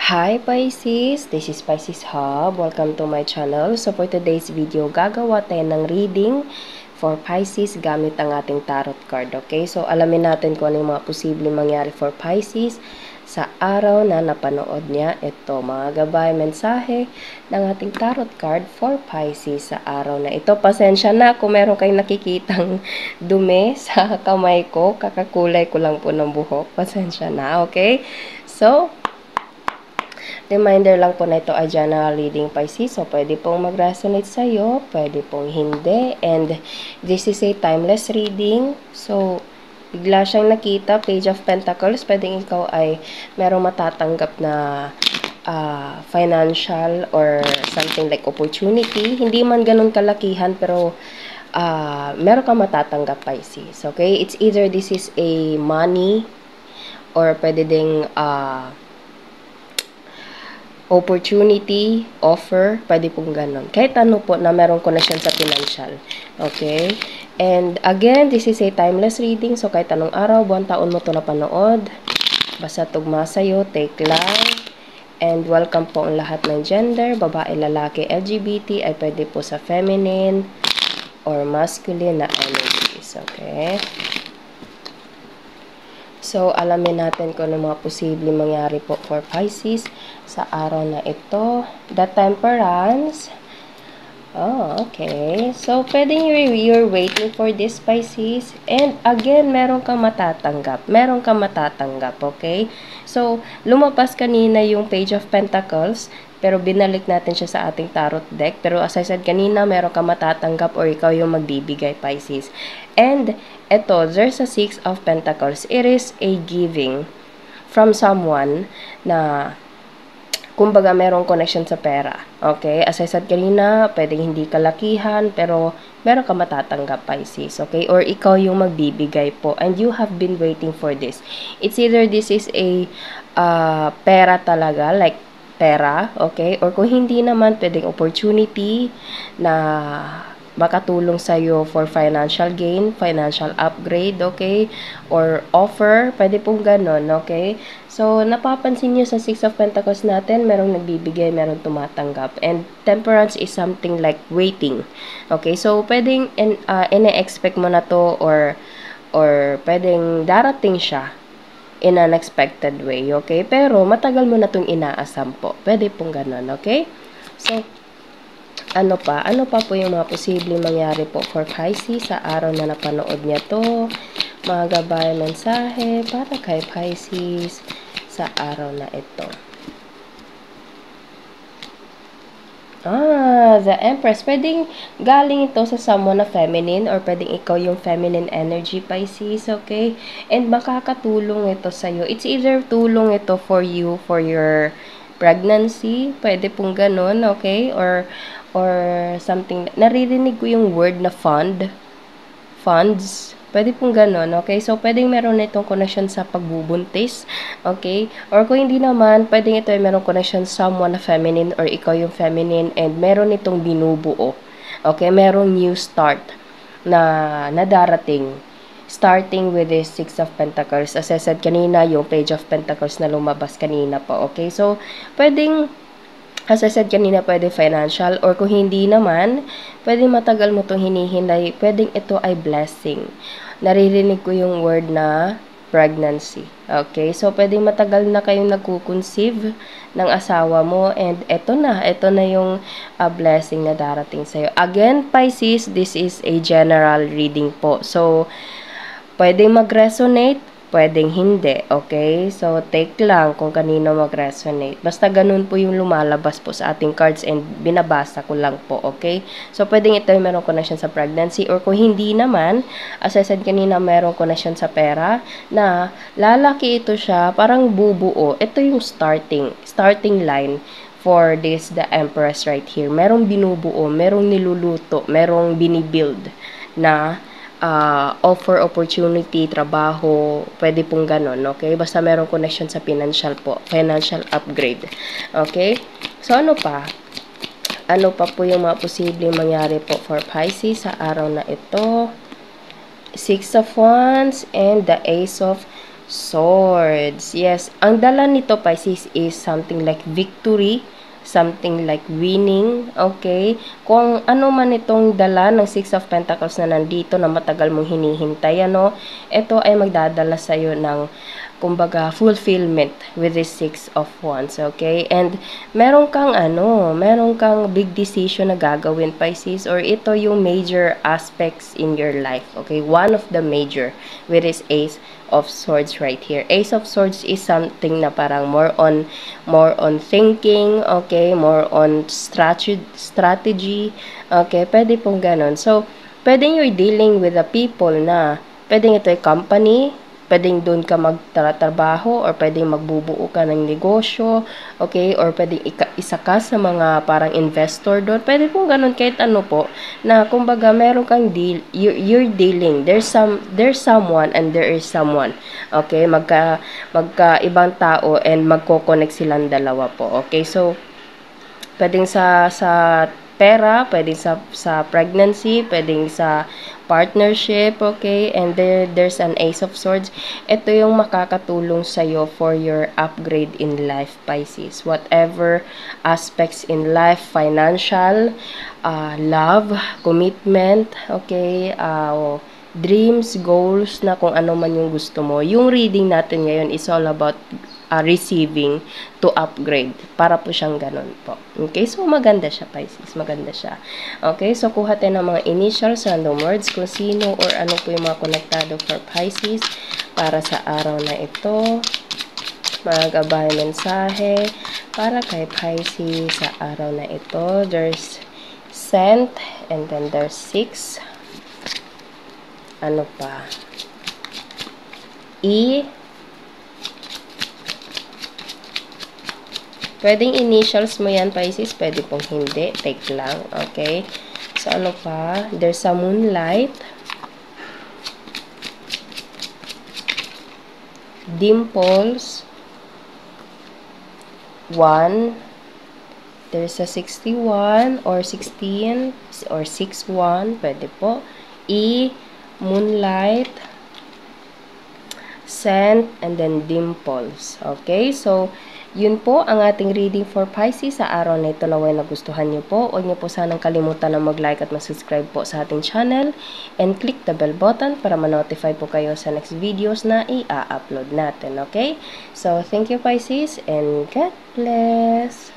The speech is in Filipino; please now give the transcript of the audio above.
Hi Pisces! This is Pisces Hub. Welcome to my channel. So for today's video, gagawa tayo ng reading for Pisces gamit ang ating tarot card. Okay? So alamin natin kung ano yung mga posibleng mangyari for Pisces sa araw na napanood niya. Ito, mga gabay, mensahe ng ating tarot card for Pisces sa araw na ito. Pasensya na kung meron kayong nakikitang dumi sa kamay ko. Kakakulay ko lang po ng buhok. Pasensya na, okay? So, reminder lang po na ito ay general reading Pisces. So, pwede pong mag-resonate sa'yo, pwede pong hindi. And this is a timeless reading. So, bigla siyang nakita, Page of Pentacles. Pwedeng ikaw ay merong matatanggap na financial or something like opportunity. Hindi man ganun kalakihan, pero meron kang matatanggap Pisces. Okay? It's either this is a money or pwede ding opportunity, offer, pwede pong ganon. Kahit ano po na merong connection sa financial. Okay? And again, this is a timeless reading. So, kahit anong araw, buwan, taon mo to napanood. Basta tugma sa'yo, take lang. And welcome po ang lahat ng gender. Babae, lalaki, LGBT, ay pwede po sa feminine or masculine na energies. Okay? So, alamin natin kung ano mga posibleng mangyari po for Pisces sa araw na ito. The Temperance. Oh, okay. So, pwedeng you're waiting for this Pisces. And again, meron kang matatanggap. Meron kang matatanggap, okay? So, lumabas kanina yung Page of Pentacles, pero binalik natin siya sa ating tarot deck. Pero as I said kanina, meron kang matatanggap or ikaw yung magbibigay, Pisces. And eto, there's a Six of Pentacles. It is a giving from someone na kumbaga merong connection sa pera. Okay? As I said kanina, pwedeng hindi kalakihan, pero meron ka matatanggap, Pisces. Okay? Or ikaw yung magbibigay po. And you have been waiting for this. It's either this is a pera talaga, like pera, okay? Or kung hindi naman, pwedeng opportunity na makatulong sa'yo for financial gain, financial upgrade, okay? Or offer, pwede pong ganon, okay? So, napapansin nyo sa Six of Pentacles natin, merong nagbibigay, merong tumatanggap. And Temperance is something like waiting, okay? So, pwedeng ine-expect mo na to or pwedeng darating siya in an unexpected way, okay? Pero, matagal mo na itong inaasam po. Pwede pong ganon, okay? So, ano pa po yung mga posibleng mangyari po for Pisces sa araw na napanood niya to? Mga gabay mensahe para kay Pisces sa araw na ito. The Empress. Pwedeng galing ito sa someone na feminine or pwedeng ikaw yung feminine energy, Pisces, okay? And makakatulong ito sa'yo. It's either tulong ito for you, for your pregnancy, pwede pong ganun, okay? Or something, naririnig ko yung word na funds, pwede pong ganun, okay? So, pwedeng meron itong connection sa pagbubuntis, okay? Or kung hindi naman, pwedeng ito ay meron connection sa someone na feminine or ikaw yung feminine and meron itong binubuo, okay? Merong new start na darating. Starting with this Six of Pentacles. As I said kanina, yung Page of Pentacles na lumabas kanina po, okay? So, pwedeng as I said kanina, pwede financial or kung hindi naman, pwede matagal mo itong hinihinay, pwedeng ito ay blessing. Naririnig ko yung word na pregnancy. Okay? So, pwedeng matagal na kayong nagkukonceive ng asawa mo and ito na yung blessing na darating sa'yo. Again, Pisces, this is a general reading po. So, pwedeng mag-resonate, pwedeng hindi, okay? So, take lang kung kanino mag-resonate. Basta ganun po yung lumalabas po sa ating cards and binabasa ko lang po, okay? So, pwedeng ito yung merong connection sa pregnancy or kung hindi naman, as I said kanina, merong connection sa pera na lalaki ito siya, parang bubuo. Ito yung starting line for this, the Empress right here. Merong binubuo, merong niluluto, merong binibuild na offer, opportunity, trabaho, pwede pong ganon, okay? Basta merong connection sa financial po, financial upgrade, okay? So, ano pa? Ano pa po yung mga posibleng mangyari po for Pisces sa araw na ito? Six of Wands and the Ace of Swords. Yes, ang dala nito, Pisces, is something like victory, something like winning, okay? Kung ano man itong dala ng Six of Pentacles na nandito na matagal mong hinihintay, ano, ito ay magdadala sa'yo ng, kumbaga, fulfillment with this Six of Wands, okay? And meron kang big decision na gagawin, Pisces, or ito yung major aspects in your life, okay? One of the major with this Ace of Swords right here. Ace of Swords is something na parang more on thinking, okay, more on strategy, okay, pwede pong ganon. So, pwedeng you're dealing with the people na, pwedeng ito ay company, pwedeng doon ka magtatrabaho, or pwedeng magbubuo ka ng negosyo, okay, or pwedeng isa ka sa mga parang investor doon, pwede pong ganun, kahit ano po, na kumbaga meron kang deal, you're dealing, there's someone and there is someone, okay, magka ibang tao and magko-connect silang dalawa po, okay, so, pwedeng sa pera, pwedeng sa pregnancy, pwedeng sa partnership, okay? And there's an Ace of Swords. Ito yung makakatulong sa'yo for your upgrade in life, Pisces. Whatever aspects in life, financial, love, commitment, okay? Dreams, goals, na kung ano man yung gusto mo. Yung reading natin ngayon is all about receiving to upgrade. Para po siyang ganun po. Okay? So, maganda siya, Pisces. Maganda siya. Okay? So, kuha tayo ng mga initials, random words, kung sino or ano po yung mga konektado for Pisces para sa araw na ito. Mga gabay mensahe para kay Pisces sa araw na ito. There's Sent, and then there's 6. Ano pa? E. Pwedeng initials mo yan, Pisces. Pwede pong hindi. Take lang. Okay? So, ano pa? There's a moonlight. Dimples. 1. There's a 61 or 16 or 61. Pwede po. E. Moonlight. Sent, and then dimples. Okay? So, yun po ang ating reading for Pisces sa araw na ito. Naway nagustuhan nyo po. Huwag nyo po sanang kalimutan na mag-like at mag-subscribe po sa ating channel. And click the bell button para ma-notify po kayo sa next videos na i-upload natin. Okay? So, thank you, Pisces, and God bless!